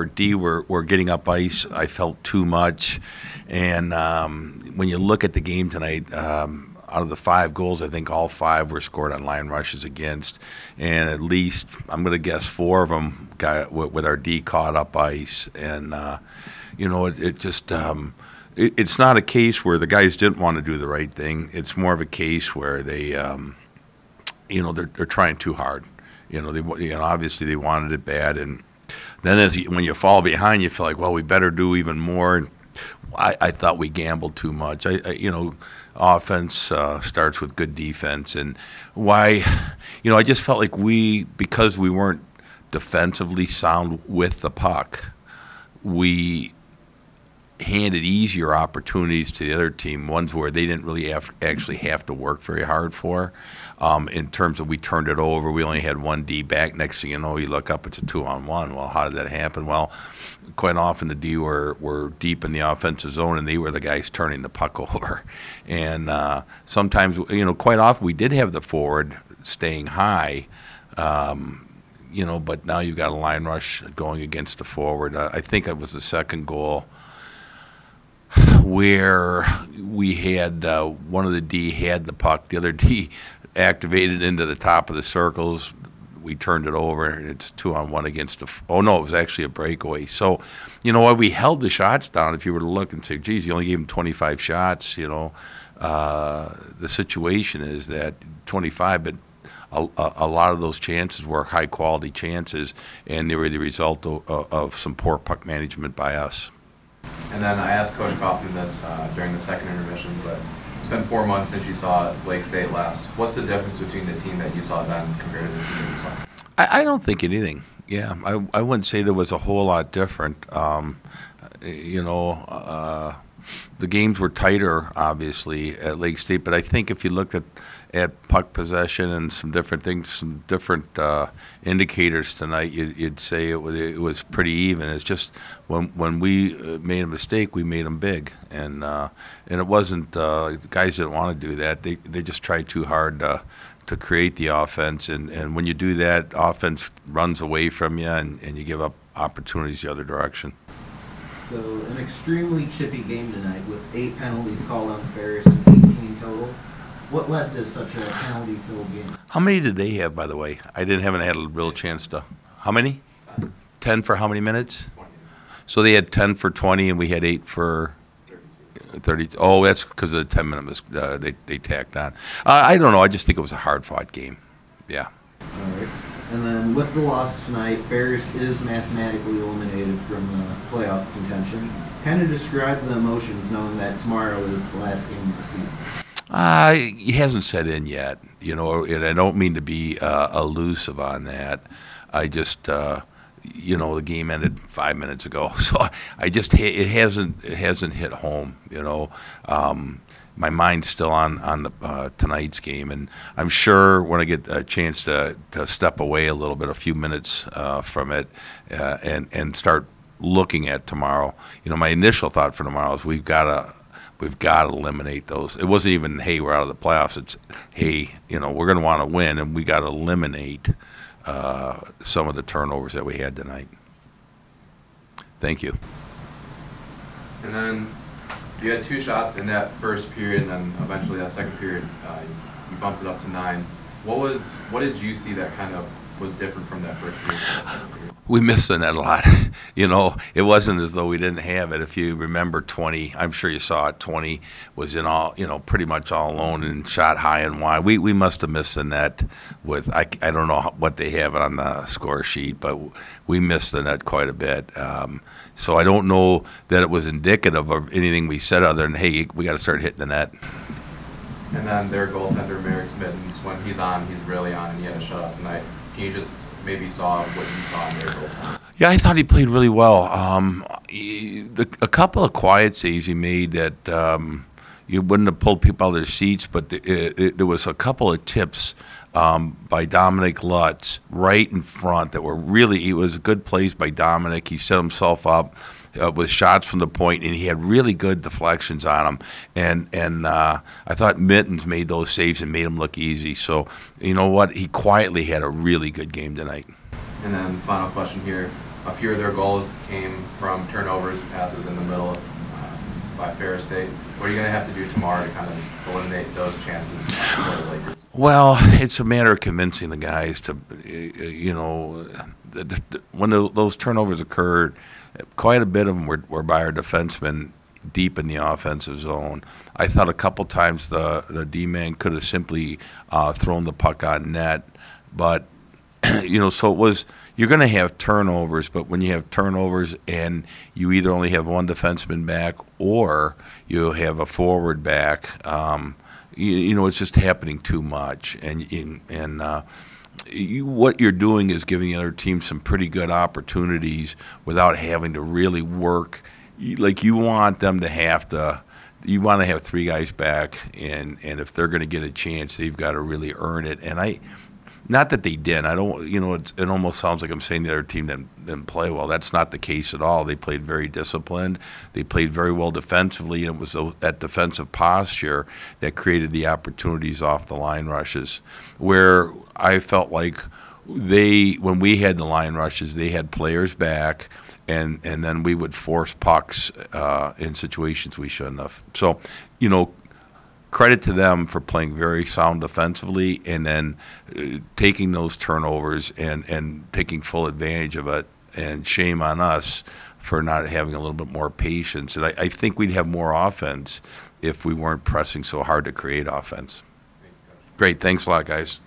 our D were getting up ice. I felt too much, and when you look at the game tonight, out of the 5 goals, I think all 5 were scored on line rushes against, and at least I'm going to guess 4 of them got with our D caught up ice, and it just. It's not a case where the guys didn't want to do the right thing. It's more of a case where they, they're trying too hard. Obviously they wanted it bad, and then when you fall behind, you feel like, well, we better do even more. And I thought we gambled too much. Offense starts with good defense, and I just felt like because we weren't defensively sound with the puck, we handed easier opportunities to the other team, ones where they didn't really actually have to work very hard for. In terms of we turned it over, we only had 1 D back. Next thing you know, you look up, it's a 2-on-1. Well, how did that happen? Well, quite often the D were deep in the offensive zone, and they were the guys turning the puck over. And sometimes, quite often we did have the forward staying high, but now you've got a line rush going against the forward. I think it was the second goal where we had one of the D had the puck, the other D activated into the top of the circles. We turned it over, and it's 2-on-1 against oh no, it was actually a breakaway. So, we held the shots down. If you were to look and say, geez, you only gave him 25 shots, the situation is that 25, but a lot of those chances were high-quality chances, and they were the result of some poor puck management by us. And then I asked Coach Kaufman this during the second intermission, but it's been 4 months since you saw Lake State last. What's the difference between the team that you saw then compared to the team that you saw? I don't think anything. Yeah, I wouldn't say there was a whole lot different. The games were tighter, obviously, at Lake State, but I think if you looked at puck possession and some different things, some different indicators tonight, you'd say it was pretty even. It's just when we made a mistake, we made them big, and it wasn't the guys didn't want to do that. They just tried too hard to create the offense, and when you do that, offense runs away from you, and you give up opportunities the other direction. So an extremely chippy game tonight with 8 penalties called on Ferris and 18 total. What led to such a penalty-filled game? How many did they have, by the way? I haven't had a real chance to. How many? 10 for how many minutes? 20. So they had 10 for 20, and we had 8 for 30. Oh, that's because of the 10-minute they tacked on. I don't know. I just think it was a hard-fought game. Yeah. All right. And then with the loss tonight, Ferris is mathematically eliminated from the playoff contention. Kind of describe the emotions knowing that tomorrow is the last game of the season. He hasn't set in yet, and I don't mean to be elusive on that. I just, the game ended 5 minutes ago, so it hasn't hit home. My mind's still on the tonight's game, and I'm sure when I get a chance to step away a little bit, a few minutes from it, and start looking at tomorrow. My initial thought for tomorrow is we've got to eliminate those. It wasn't even, hey, we're out of the playoffs. It's, hey, we're going to want to win, and we got to eliminate some of the turnovers that we had tonight. Thank you. And then you had 2 shots in that first period, and then eventually that second period, you bumped it up to 9. What did you see that kind of was different from that first period to the second period? We missed the net a lot. It wasn't as though we didn't have it. If you remember 20, I'm sure you saw it, 20 was in all, pretty much all alone and shot high and wide. We must have missed the net with, I don't know what they have on the score sheet, but we missed the net quite a bit. So I don't know that it was indicative of anything we said other than, hey, we got to start hitting the net. And then their goaltender, Merrick Mittens, when he's on, he's really on, and he had a shutout tonight. Can you just maybe saw what you saw in their goaltender? Yeah, I thought he played really well. A couple of quiet saves he made that you wouldn't have pulled people out of their seats, but there was a couple of tips by Dominic Lutz right in front that were really, it was good plays by Dominic. He set himself up with shots from the point, and he had really good deflections on him. And I thought Mittens made those saves and made him look easy. So, you know what? He quietly had a really good game tonight. And then final question here. a few of their goals came from turnovers, passes in the middle by Ferris State. What are you going to have to do tomorrow to kind of eliminate those chances for the Lakers? Well, it's a matter of convincing the guys to, you know, when those turnovers occurred, quite a bit of them were by our defensemen deep in the offensive zone. I thought a couple times the D-man could have simply thrown the puck on net, but you know, so it was, you're going to have turnovers, but when you have turnovers and you either only have one defenseman back or you have a forward back, you know, it's just happening too much. What you're doing is giving the other team some pretty good opportunities without having to really work. Like, you want them to you want to have three guys back, and if they're going to get a chance, they've got to really earn it. And not that they didn't. I don't, you know, it almost sounds like I'm saying the other team didn't play well. That's not the case at all. They played very disciplined. They played very well defensively, and it was that defensive posture that created the opportunities off the line rushes, where I felt like when we had the line rushes, they had players back, and then we would force pucks in situations we shouldn't have. So, you know, credit to them for playing very sound defensively, and then taking those turnovers and taking full advantage of it. And shame on us for not having a little bit more patience. And I think we'd have more offense if we weren't pressing so hard to create offense. Great. Thanks a lot, guys.